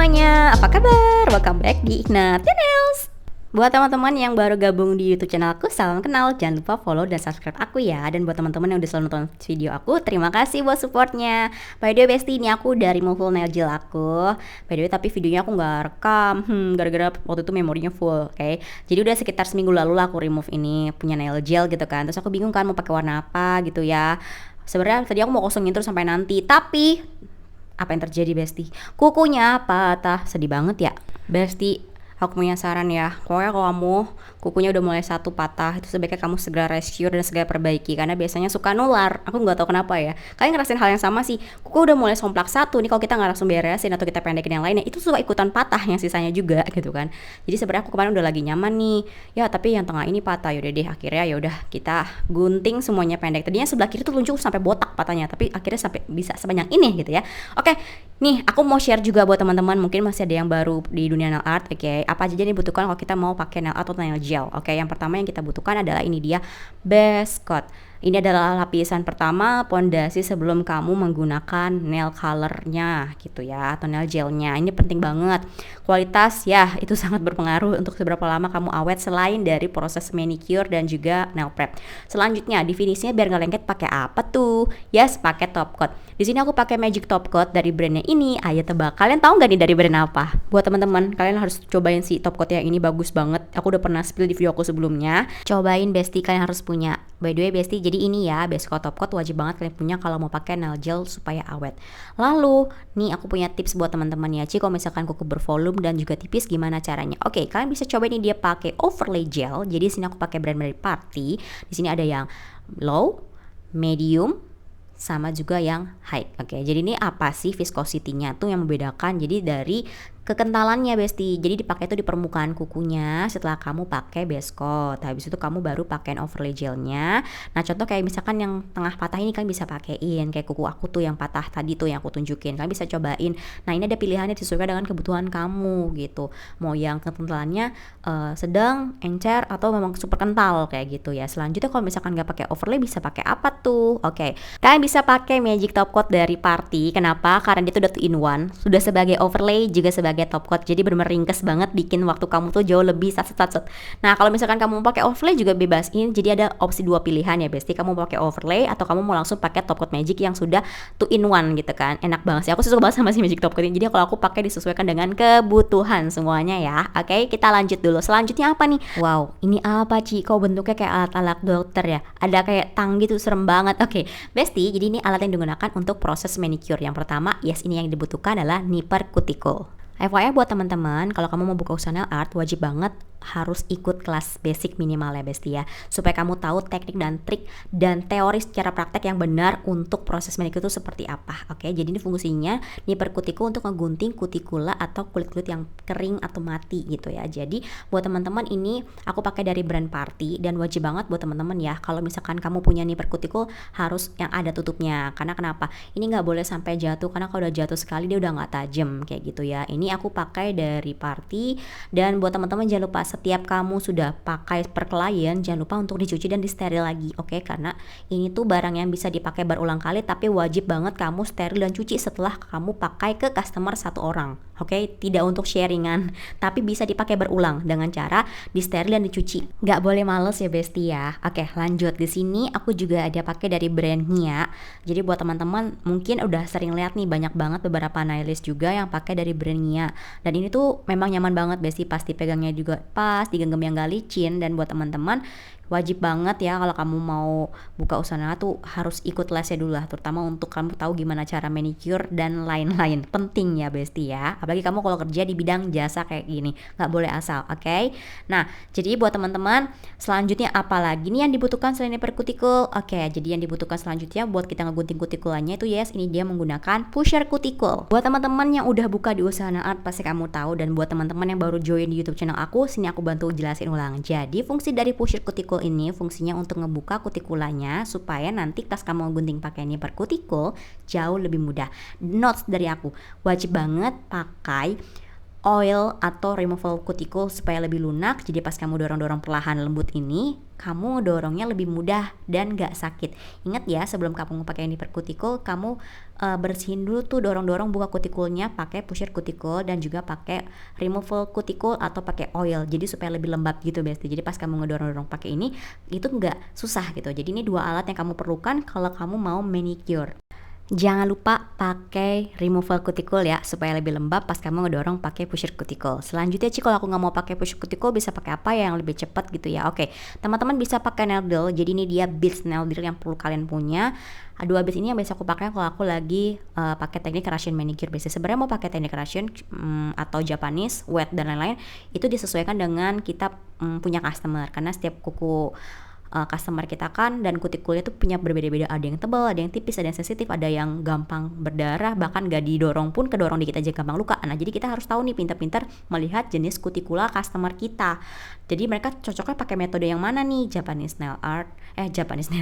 semuanya, apa kabar? Welcome back di Ignat Channels. Buat teman-teman yang baru gabung di YouTube channel aku, salam kenal. Jangan lupa follow dan subscribe aku ya. Dan buat teman-teman yang udah selalu nonton video aku, terima kasih buat supportnya. By the way bestie, ini aku dari removal nail gel aku. By the way tapi videonya aku nggak rekam, gara-gara waktu itu memorinya full, oke. Jadi udah sekitar seminggu lalu lah aku remove ini punya nail gel gitu kan. Terus aku bingung kan mau pakai warna apa gitu ya. Sebenarnya tadi aku mau kosongin terus sampai nanti, tapi apa yang terjadi bestie? Kukunya patah, sedih banget ya bestie. Aku punya saran ya, pokoknya kalau kamu kukunya udah mulai satu patah, itu sebaiknya kamu segera rescue dan segera perbaiki, karena biasanya suka nular. Aku nggak tahu kenapa ya, kalian ngerasain hal yang sama sih. Kuku udah mulai somplak satu nih, kalau kita nggak langsung beresin atau kita pendekin yang lainnya, itu suka ikutan patah yang sisanya juga gitu kan. Jadi sebenarnya aku kemarin udah lagi nyaman nih ya, tapi yang tengah ini patah. Yaudah deh, akhirnya yaudah kita gunting semuanya pendek. Tadinya sebelah kiri tuh luncur sampai botak patahnya, tapi akhirnya sampai bisa sebanyak ini gitu ya. Oke, nih aku mau share juga buat teman-teman, mungkin masih ada yang baru di dunia nail art, oke. Apa aja yang dibutuhkan kalau kita mau pakai nail art atau nail gel, oke. Yang pertama yang kita butuhkan adalah ini dia, base coat. Ini adalah lapisan pertama pondasi sebelum kamu menggunakan nail colornya gitu ya, atau nail gelnya. Ini penting banget. Kualitas ya itu sangat berpengaruh untuk seberapa lama kamu awet, selain dari proses manicure dan juga nail prep. Selanjutnya definisinya biar nggak lengket pakai apa tuh? Yes, pakai top coat. Di sini aku pakai Magic Top Coat dari brandnya ini. Ayo tebak, kalian tahu nggak nih dari brand apa? Buat teman-teman, kalian harus cobain si top coat yang ini, bagus banget. Aku udah pernah spill di video aku sebelumnya. Cobain bestie, kalian harus punya. By the way bestie, jadi ini ya base coat top coat wajib banget kalian punya kalau mau pakai nail gel supaya awet. Lalu nih aku punya tips buat teman-teman ya, Ci, kalau misalkan kuku bervolume dan juga tipis gimana caranya? Oke, kalian bisa coba ini dia pakai overlay gel. Jadi sini aku pakai brand dari Party. Di sini ada yang low, medium, sama juga yang high. Oke, jadi ini apa sih viscosity-nya tuh yang membedakan? Jadi dari kekentalannya bestie. Jadi dipakai itu di permukaan kukunya setelah kamu pakai base coat. Habis itu kamu baru pakein overlay gelnya. Nah, contoh kayak misalkan yang tengah patah ini kan bisa pakein kayak kuku aku tuh yang patah tadi tuh yang aku tunjukin. Kalian bisa cobain. Nah, ini ada pilihannya disesuaikan dengan kebutuhan kamu gitu. Mau yang kekentalannya sedang, encer, atau memang super kental kayak gitu ya. Selanjutnya kalau misalkan nggak pakai overlay bisa pakai apa tuh? Oke, kalian bisa pakai Magic Top Coat dari Party. Kenapa? Karena dia tuh udah 2 in 1. Sudah sebagai overlay juga sebagai top coat, jadi benar-benar ringkes banget, bikin waktu kamu tuh jauh lebih satset. Nah, kalau misalkan kamu mau pakai overlay juga bebasin, jadi ada opsi 2 pilihan ya bestie. Kamu mau pakai overlay atau kamu mau langsung pakai top coat Magic yang sudah 2 in 1 gitu kan. Enak banget sih, aku suka banget sama si Magic Top Coat ini. Jadi kalau aku pakai disesuaikan dengan kebutuhan semuanya ya. Oke, kita lanjut dulu. Selanjutnya apa nih? Wow, ini apa Ci? Kok bentuknya kayak alat-alat dokter ya? Ada kayak tang gitu, serem banget. Oke, bestie, jadi ini alat yang digunakan untuk proses manicure. Yang pertama, yes, ini yang dibutuhkan adalah nipper cuticle. FYI buat teman-teman, kalau kamu mau buka usaha nail art, wajib banget harus ikut kelas basic minimal ya bestie ya, supaya kamu tahu teknik dan trik dan teori secara praktek yang benar untuk proses manicure itu seperti apa. Oke, jadi ini fungsinya nipper cuticle untuk ngegunting kutikula atau kulit-kulit yang kering atau mati gitu ya. Jadi buat teman-teman ini aku pakai dari brand Party, dan wajib banget buat teman-teman ya, kalau misalkan kamu punya nipper cuticle harus yang ada tutupnya. Karena kenapa? Ini nggak boleh sampai jatuh, karena kalau udah jatuh sekali dia udah nggak tajam kayak gitu ya. Ini aku pakai dari Party, dan buat teman-teman jangan lupa setiap kamu sudah pakai per klien, jangan lupa untuk dicuci dan disteril lagi, oke? Karena ini tuh barang yang bisa dipakai berulang kali, tapi wajib banget kamu steril dan cuci setelah kamu pakai ke customer satu orang, oke? Tidak untuk sharingan, tapi bisa dipakai berulang dengan cara disteril dan dicuci. Nggak boleh males ya bestie ya. Oke, lanjut. Di sini aku juga ada pakai dari brand Nia. Jadi buat teman-teman mungkin udah sering lihat nih, banyak banget beberapa nailist juga yang pakai dari brand Nia. Dan ini tuh memang nyaman banget bestie, pasti pegangnya juga pas, digenggam yang gak licin. Dan buat teman-teman wajib banget ya kalau kamu mau buka usaha tuh harus ikut lesnya dulu lah, terutama untuk kamu tahu gimana cara manicure dan lain-lain. Penting ya bestie ya, apalagi kamu kalau kerja di bidang jasa kayak gini, nggak boleh asal, oke? Nah, jadi buat teman-teman selanjutnya apa lagi nih yang dibutuhkan selain nipper cuticle? Oke, jadi yang dibutuhkan selanjutnya buat kita ngegunting kutikulanya itu, yes, ini dia menggunakan pusher cuticle. Buat teman-teman yang udah buka di usaha nail art pasti kamu tahu, dan buat teman-teman yang baru join di YouTube channel aku, sini aku bantu jelasin ulang. Jadi fungsi dari pusher cuticle ini fungsinya untuk ngebuka kutikulanya supaya nanti pas kamu gunting pakai nipper cuticle jauh lebih mudah. Notes dari aku, wajib banget pakai oil atau removal cuticle supaya lebih lunak. Jadi pas kamu dorong-dorong perlahan lembut ini, kamu ngedorongnya lebih mudah dan gak sakit. Ingat ya, sebelum kamu pakai yang diperkutikul, kamu bersihin dulu tuh, dorong-dorong buka kutikulnya pakai pusher kutikul dan juga pakai removal kutikul atau pakai oil. Jadi supaya lebih lembab gitu Besti. Jadi pas kamu ngedorong-dorong pakai ini, itu nggak susah gitu. Jadi ini dua alat yang kamu perlukan kalau kamu mau manicure. Jangan lupa pakai removal kutikul ya, supaya lebih lembab pas kamu ngedorong pakai pusher kutikul. Selanjutnya kalau aku nggak mau pakai pusher kutikul, bisa pakai apa yang lebih cepat gitu ya. Oke, teman-teman bisa pakai nail drill. Jadi ini dia bits nail drill yang perlu kalian punya. Dua bits ini yang biasa aku pakai kalau aku lagi pakai teknik Russian manicure. Biasanya sebenarnya mau pakai teknik Russian atau Japanese, wet dan lain-lain, itu disesuaikan dengan kita punya customer, karena setiap kuku customer kita kan dan kutikulnya tuh punya berbeda-beda, ada yang tebal, ada yang tipis, ada yang sensitif, ada yang gampang berdarah, bahkan gak didorong pun kedorong dikit aja gampang luka. Nah jadi kita harus tahu nih, pintar-pintar melihat jenis kutikula customer kita. Jadi mereka cocoknya pakai metode yang mana nih? Japanese nail art, Japanese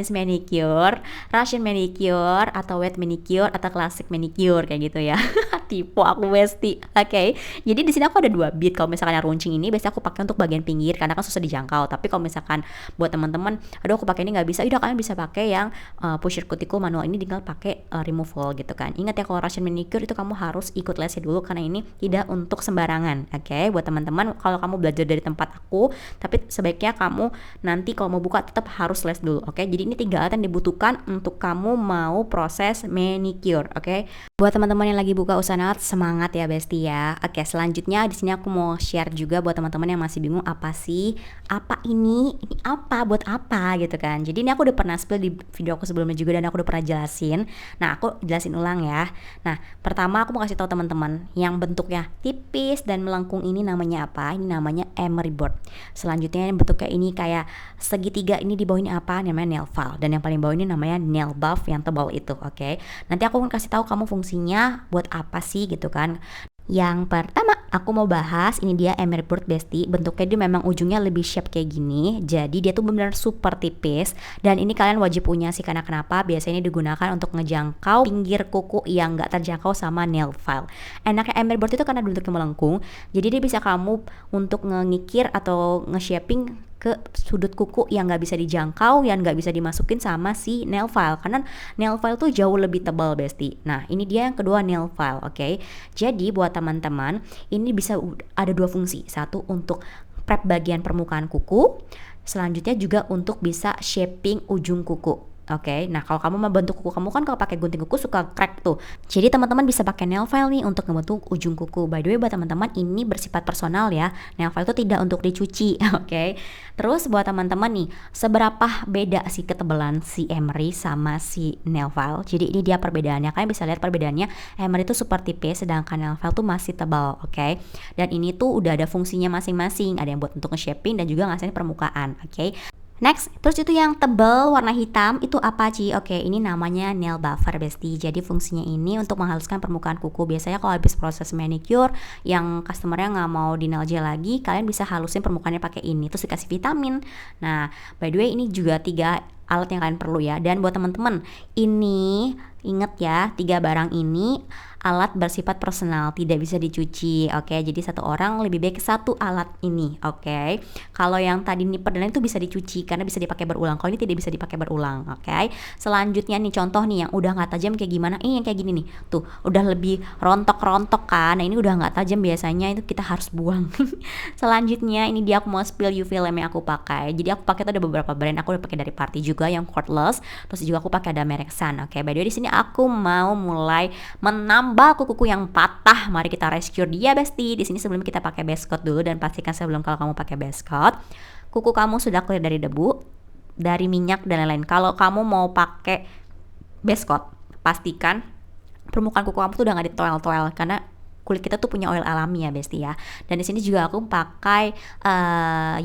manicure, Russian manicure, atau wet manicure, atau classic manicure kayak gitu ya. Tipu aku Besti. Oke. Jadi di sini aku ada 2 bit. Kalau misalkan yang runcing ini biasanya aku pakai untuk bagian pinggir karena kan susah dijangkau. Tapi kalau misalkan buat teman-teman, aduh aku pakai ini nggak bisa, udah kalian bisa pakai yang pusher kutikul manual ini, tinggal pakai removal gitu kan. Ingat ya, kalau Russian manicure itu kamu harus ikut lesnya dulu karena ini tidak untuk sembarangan. Oke, buat teman-teman, kalau kamu belajar dari tempat aku, tapi sebaiknya kamu nanti kalau mau buka tetap harus les dulu. Oke, jadi ini 3 alat yang dibutuhkan untuk kamu mau proses manicure. Oke, buat teman-teman yang lagi buka usaha nail art, semangat ya Besti ya. Oke, selanjutnya di sini aku mau share juga buat teman-teman yang masih bingung, apa sih, apa ini apa, buat apa gitu kan. Jadi ini aku udah pernah spill di video aku sebelumnya juga dan aku udah pernah jelasin. Nah aku jelasin ulang ya. Nah pertama aku mau kasih tahu teman-teman, yang bentuknya tipis dan melengkung ini namanya apa? Ini namanya emery board. Selanjutnya yang bentuknya ini kayak segitiga, ini di bawah ini apa? Namanya nail file. Dan yang paling bawah ini namanya nail buff yang tebal itu. Oke. Nanti aku akan kasih tahu kamu fungsinya buat apa sih gitu kan. Yang pertama aku mau bahas, ini dia emery board Besti. Bentuknya dia memang ujungnya lebih shape kayak gini. Jadi dia tuh benar-benar super tipis. Dan ini kalian wajib punya sih, karena kenapa? Biasanya ini digunakan untuk ngejangkau pinggir kuku yang gak terjangkau sama nail file. Enaknya emery board itu karena bentuknya melengkung. Jadi dia bisa kamu untuk ngikir atau nge-shaping ke sudut kuku yang nggak bisa dijangkau, yang nggak bisa dimasukin sama si nail file, karena nail file tuh jauh lebih tebal Besti. Nah ini dia yang kedua, nail file. Oke. Jadi buat teman-teman ini bisa ada 2 fungsi, satu untuk prep bagian permukaan kuku, selanjutnya juga untuk bisa shaping ujung kuku. Oke, nah kalau kamu mau bentuk kuku kamu kan kalau pakai gunting kuku suka crack tuh. Jadi teman-teman bisa pakai nail file nih untuk membentuk ujung kuku. By the way buat teman-teman, ini bersifat personal ya. Nail file itu tidak untuk dicuci, oke. Terus buat teman-teman nih, seberapa beda sih ketebalan si emery sama si nail file? Jadi ini dia perbedaannya. Kalian bisa lihat perbedaannya. Emery itu super tipis, sedangkan nail file tuh masih tebal, oke. Dan ini tuh udah ada fungsinya masing-masing. Ada yang buat untuk nge-shaping dan juga ngasihin permukaan, oke. Next, terus itu yang tebal warna hitam itu apa Ci? Oke, ini namanya nail buffer Besti. Jadi fungsinya ini untuk menghaluskan permukaan kuku. Biasanya kalau habis proses manicure yang customernya nggak mau di nail gel lagi, kalian bisa halusin permukaannya pakai ini, terus dikasih vitamin. Nah, by the way ini juga 3 alat yang kalian perlu ya. Dan buat teman-teman, ini ingat ya, 3 barang ini alat bersifat personal, tidak bisa dicuci. Oke, jadi satu orang lebih baik 1 alat ini. Oke, kalau yang tadi nipper dan lain itu bisa dicuci karena bisa dipakai berulang. Kalau ini tidak bisa dipakai berulang. Oke, selanjutnya nih contoh nih yang udah nggak tajam kayak gimana. Ini yang kayak gini nih, tuh udah lebih rontok-rontok kan. Nah ini udah nggak tajam, biasanya itu kita harus buang. Selanjutnya ini dia aku mau spill UV lamp yang aku pakai. Jadi aku pakai tuh ada beberapa brand. Aku udah pakai dari Party juga yang cordless. Terus juga aku pakai ada merek Sun. Oke, by the way di sini aku mau mulai menambal kuku yang patah. Mari kita rescue dia Besti. Di sini sebelum kita pakai base coat dulu, dan pastikan sebelum kalau kamu pakai base coat, kuku kamu sudah clear dari debu, dari minyak dan lain-lain. Kalau kamu mau pakai base coat, pastikan permukaan kuku kamu tuh udah nggak ditoel-toel, karena kulit kita tuh punya oil alami ya Besti ya. Dan di sini juga aku pakai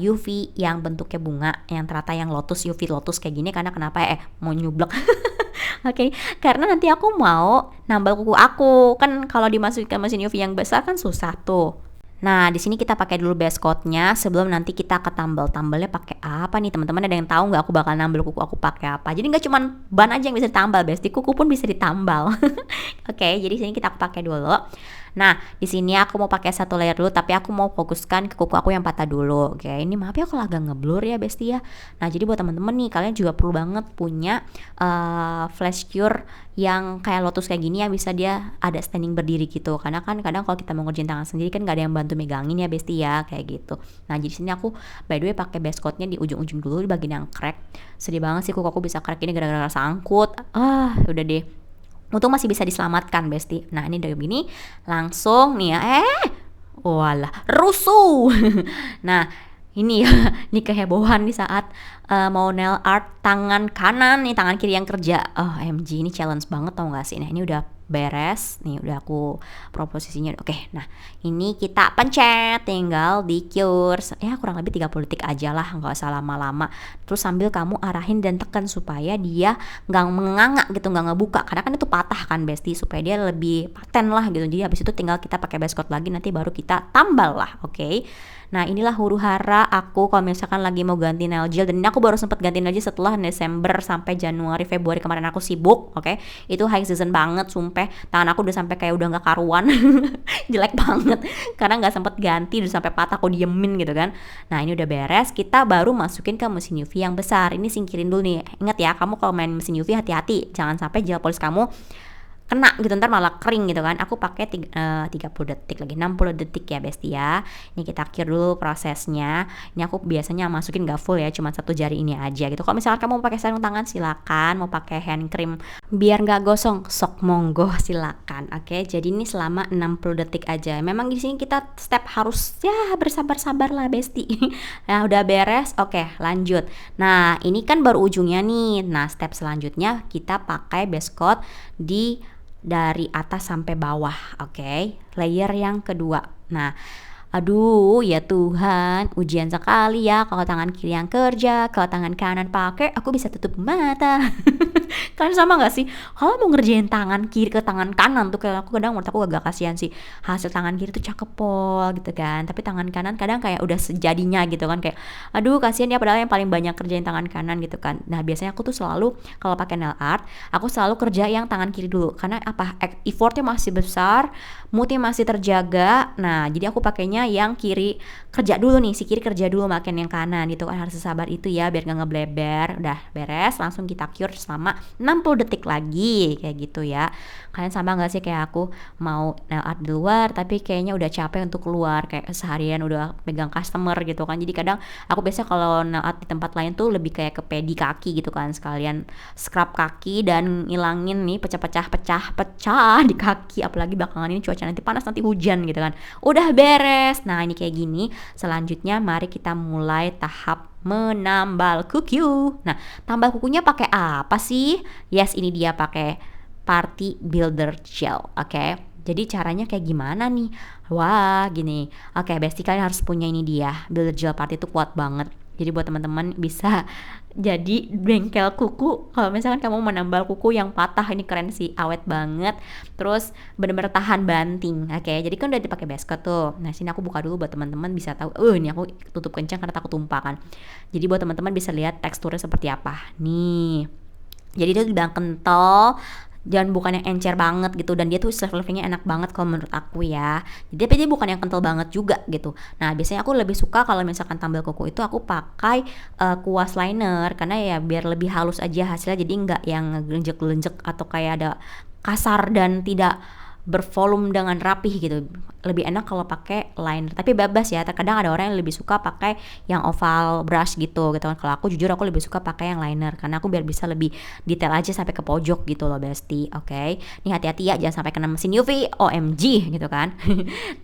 UV yang bentuknya bunga, yang teratai yang lotus, UV lotus kayak gini. Karena kenapa ya? Mau nyublek. Oke, karena nanti aku mau nambal kuku aku. Kan kalau dimasukin ke mesin UV yang besar kan susah tuh. Nah, di sini kita pakai dulu base coatnya sebelum nanti kita ke tambal. Tambalnya pakai apa nih teman-teman? Ada yang tahu nggak aku bakal nambal kuku aku pakai apa? Jadi nggak cuma ban aja yang bisa ditambal, Besti, kuku pun bisa ditambal. Oke, jadi sini kita pakai dulu. Nah, di sini aku mau pakai satu layer dulu, tapi aku mau fokuskan ke kuku aku yang patah dulu. Oke, ini maaf ya kalau agak ngeblur ya Besti ya. Nah, jadi buat teman-teman nih, kalian juga perlu banget punya flash cure yang kayak lotus kayak gini, yang bisa dia ada standing berdiri gitu. Karena kan kadang kalau kita mau ngerjain tangan sendiri kan gak ada yang bantu megangin ya Besti ya, kayak gitu. Nah, jadi sini aku by the way pakai base coatnya di ujung-ujung dulu, di bagian yang crack. Sedih banget sih kuku aku bisa crack ini gara-gara sangkut. Udah deh. Untung masih bisa diselamatkan Besti. Nah, ini udah begini langsung nih ya. Walah, rusuh. Nah, ini ya, ini kehebohan di saat mau nail art tangan kanan nih, tangan kiri yang kerja. OMG, ini challenge banget tau gak sih. Nah, ini udah beres nih, udah aku proposisinya. Oke, nah ini kita pencet, tinggal di cure ya, kurang lebih 30 detik aja lah, nggak usah lama-lama. Terus sambil kamu arahin dan tekan supaya dia nggak menganga gitu, nggak ngebuka, karena kan itu patah kan Besti, supaya dia lebih paten lah gitu. Jadi habis itu tinggal kita pakai base coat lagi, nanti baru kita tambal lah. Oke. Nah, inilah huru hara aku kalau misalkan lagi mau ganti nail gel, dan ini aku baru sempat ganti nail gel setelah Desember sampai Januari Februari kemarin aku sibuk. Oke. Itu high season banget, sumpah tangan aku udah sampai kayak udah nggak karuan. Jelek banget karena nggak sempet ganti, udah sampai patah aku diemin gitu kan. Nah, ini udah beres, kita baru masukin ke mesin UV yang besar. Ini singkirin dulu nih. Ingat ya, kamu kalau main mesin UV hati-hati, jangan sampai gel polish kamu kena gitu, ntar malah kering gitu kan. Aku pakai 30 detik lagi, 60 detik ya Besti ya. Ini kita cure dulu prosesnya. Ini aku biasanya masukin gak full ya, cuma satu jari ini aja gitu. Kalau misalkan kamu mau pakai sarung tangan silakan, mau pakai hand cream biar gak gosong, sok monggo silakan. Oke, jadi ini selama 60 detik aja. Memang di sini kita step harus ya bersabar-sabar lah Besti. Nah, udah beres. Oke, lanjut. Nah, ini kan baru ujungnya nih. Nah, step selanjutnya kita pakai base coat dari atas sampai bawah. Oke, layer yang kedua. Nah, aduh ya Tuhan, ujian sekali ya kalau tangan kiri yang kerja, kalau tangan kanan pakai, aku bisa tutup mata. Kan sama gak sih? Kalau mau ngerjain tangan kiri ke tangan kanan tuh, kayak aku kadang menurut aku agak kasihan sih. Hasil tangan kiri tuh cakep pol gitu kan, tapi tangan kanan kadang kayak udah sejadinya gitu kan, kayak aduh kasihan ya, padahal yang paling banyak kerjain tangan kanan gitu kan. Nah, biasanya aku tuh selalu kalau pakai nail art, aku selalu kerja yang tangan kiri dulu, karena apa? Effortnya masih besar, moodnya masih terjaga. Nah, jadi aku pakainya yang kiri kerja dulu nih, si kiri kerja dulu, makan yang kanan gitu kan. Harus sabar itu ya, biar gak ngebleber. Udah beres, langsung kita cure selama 60 detik lagi kayak gitu ya. Kalian sama gak sih kayak aku, mau nail art di luar tapi kayaknya udah capek untuk keluar, kayak seharian udah pegang customer gitu kan. Jadi kadang aku biasanya kalau nail art di tempat lain tuh lebih kayak ke pedi kaki gitu kan, sekalian scrub kaki dan ngilangin nih pecah-pecah di kaki, apalagi belakangan ini cuaca nanti panas, nanti hujan gitu kan. Udah beres. Nah, ini kayak gini. Selanjutnya mari kita mulai tahap menambal kuku. Nah, tambal kukunya pakai apa sih? Yes, ini dia pakai Party Builder Gel. Oke. Jadi caranya kayak gimana nih? Wah, gini. Oke, Besti, kalian harus punya ini dia. Builder Gel Party itu kuat banget. Jadi buat teman-teman bisa jadi bengkel kuku kalau misalkan kamu menambal kuku yang patah. Ini keren sih, awet banget, terus bener-bener tahan banting. Oke, jadi kan udah dipakai base coat tuh. Nah, sini aku buka dulu buat teman-teman bisa tahu. Ini aku tutup kencang karena takut tumpah kan. Jadi buat teman-teman bisa lihat teksturnya seperti apa nih. Jadi dia dibilang kental dan bukan yang encer banget gitu, dan dia tuh self levelingnya enak banget kalau menurut aku ya. Jadi tapi dia bukan yang kental banget juga gitu. Nah, biasanya aku lebih suka kalau misalkan tambal kuku itu aku pakai kuas liner, karena ya biar lebih halus aja hasilnya, jadi nggak yang gelenjek-gelenjek atau kayak ada kasar dan tidak bervolume dengan rapih gitu. Lebih enak kalau pakai liner, tapi bebas ya. Terkadang ada orang yang lebih suka pakai yang oval brush gitu kan. Kalau aku jujur aku lebih suka pakai yang liner, karena aku biar bisa lebih detail aja sampai ke pojok gitu loh Besti. Oke. Nih hati-hati ya, jangan sampai kena mesin UV. OMG gitu kan.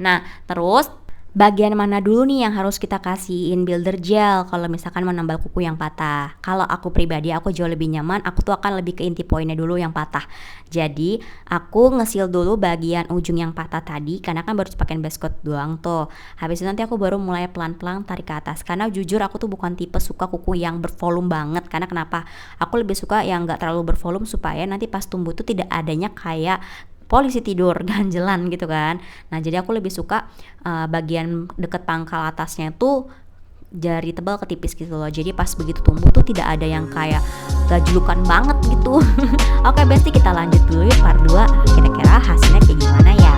Nah, terus bagian mana dulu nih yang harus kita kasihin builder gel kalau misalkan mau nambal kuku yang patah? Kalau aku pribadi, aku jauh lebih nyaman, aku tuh akan lebih ke inti poinnya dulu yang patah. Jadi aku ngesil dulu bagian ujung yang patah tadi, karena kan baru pakai base coat doang tuh. Habis itu nanti aku baru mulai pelan-pelan tarik ke atas, karena jujur aku tuh bukan tipe suka kuku yang bervolume banget. Karena kenapa? Aku lebih suka yang gak terlalu bervolume, supaya nanti pas tumbuh tuh tidak adanya kayak polisi tidur ganjelan gitu kan. Nah, jadi aku lebih suka bagian deket pangkal atasnya tuh jari tebal ke tipis gitu loh. Jadi pas begitu tumbuh tuh tidak ada yang kayak gajlukan banget gitu. Oke Besti, kita lanjut dulu yuk part 2. Kira-kira hasilnya kayak gimana ya?